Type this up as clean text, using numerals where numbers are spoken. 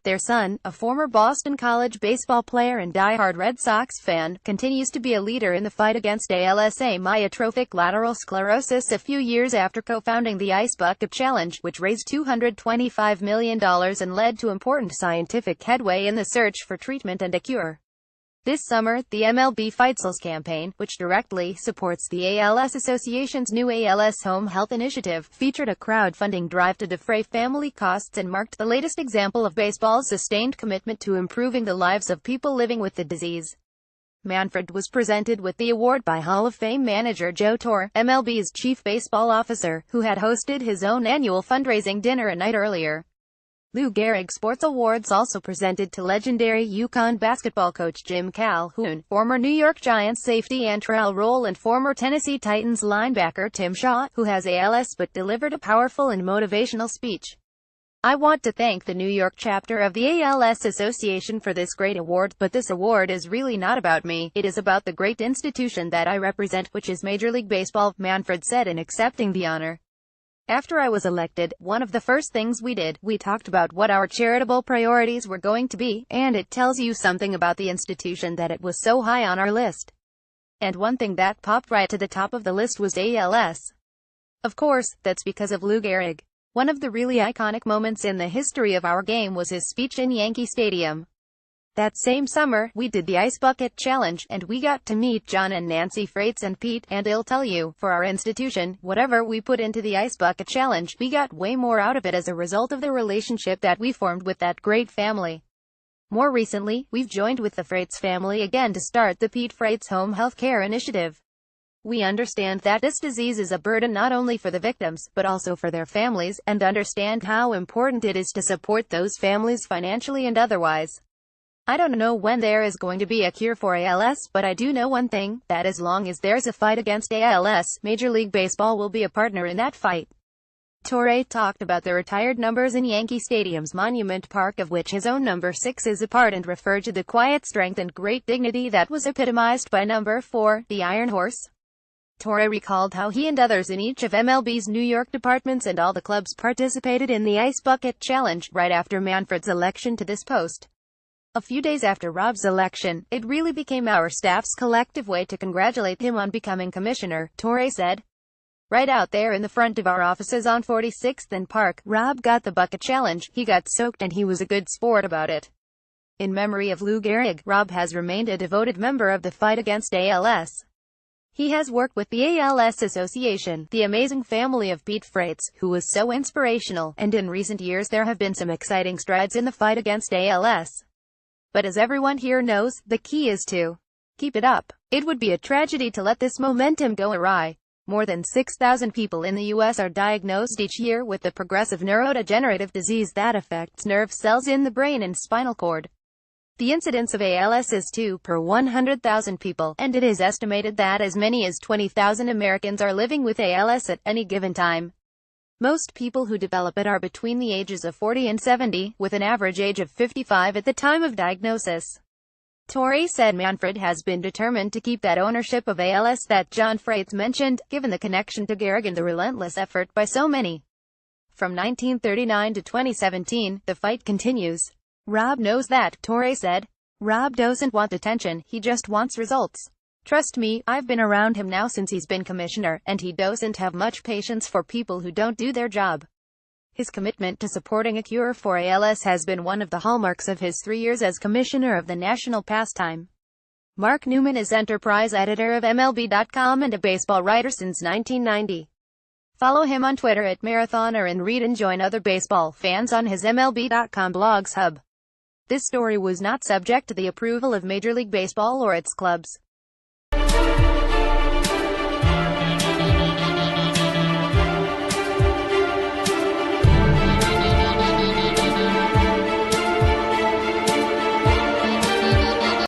Their son, a former Boston College baseball player and diehard Red Sox fan, continues to be a leader in the fight against ALS amyotrophic lateral sclerosis a few years after co-founding the Ice Bucket Challenge, which raised $225 million and led to important scientific headway in the search for treatment and a cure. This summer, the MLB Fightsals campaign, which directly supports the ALS Association's new ALS Home Health Initiative, featured a crowdfunding drive to defray family costs and marked the latest example of baseball's sustained commitment to improving the lives of people living with the disease. Manfred was presented with the award by Hall of Fame manager Joe Torre, MLB's chief baseball officer, who had hosted his own annual fundraising dinner a night earlier. Lou Gehrig Sports Awards also presented to legendary UConn basketball coach Jim Calhoun, former New York Giants safety Antrell Roll and former Tennessee Titans linebacker Tim Shaw, who has ALS but delivered a powerful and motivational speech. "I want to thank the New York chapter of the ALS Association for this great award, but this award is really not about me. It is about the great institution that I represent, which is Major League Baseball," Manfred said in accepting the honor. "After I was elected, one of the first things we talked about what our charitable priorities were going to be, and it tells you something about the institution that it was so high on our list. And one thing that popped right to the top of the list was ALS. Of course, that's because of Lou Gehrig. One of the really iconic moments in the history of our game was his speech in Yankee Stadium. That same summer, we did the Ice Bucket Challenge, and we got to meet John and Nancy Freites and Pete, and I'll tell you, for our institution, whatever we put into the Ice Bucket Challenge, we got way more out of it as a result of the relationship that we formed with that great family. More recently, we've joined with the Freites family again to start the Pete Freites Home Health Care Initiative. We understand that this disease is a burden not only for the victims, but also for their families, and understand how important it is to support those families financially and otherwise. I don't know when there is going to be a cure for ALS, but I do know one thing, that as long as there's a fight against ALS, Major League Baseball will be a partner in that fight." Torre talked about the retired numbers in Yankee Stadium's Monument Park, of which his own number 6 is a part, and referred to the quiet strength and great dignity that was epitomized by number 4, the Iron Horse. Torre recalled how he and others in each of MLB's New York departments and all the clubs participated in the Ice Bucket Challenge, right after Manfred's election to this post. "A few days after Rob's election, it really became our staff's collective way to congratulate him on becoming commissioner," Torre said. "Right out there in the front of our offices on 46th and Park, Rob got the bucket challenge. He got soaked and he was a good sport about it." In memory of Lou Gehrig, Rob has remained a devoted member of the fight against ALS. He has worked with the ALS Association, the amazing family of Pete Freites, who was so inspirational, and in recent years there have been some exciting strides in the fight against ALS. But as everyone here knows, the key is to keep it up. It would be a tragedy to let this momentum go awry. More than 6,000 people in the U.S. are diagnosed each year with the progressive neurodegenerative disease that affects nerve cells in the brain and spinal cord. The incidence of ALS is 2 per 100,000 people, and it is estimated that as many as 20,000 Americans are living with ALS at any given time. Most people who develop it are between the ages of 40 and 70, with an average age of 55 at the time of diagnosis. Torre said Manfred has been determined to keep that ownership of ALS that John Freites mentioned, given the connection to Gehrig and the relentless effort by so many. From 1939 to 2017, the fight continues. "Rob knows that," Torre said. "Rob doesn't want attention, he just wants results. Trust me, I've been around him now since he's been commissioner, and he doesn't have much patience for people who don't do their job." His commitment to supporting a cure for ALS has been one of the hallmarks of his 3 years as commissioner of the national pastime. Mark Newman is enterprise editor of MLB.com and a baseball writer since 1990. Follow him on Twitter at Marathoner and read and join other baseball fans on his MLB.com blogs hub. This story was not subject to the approval of Major League Baseball or its clubs.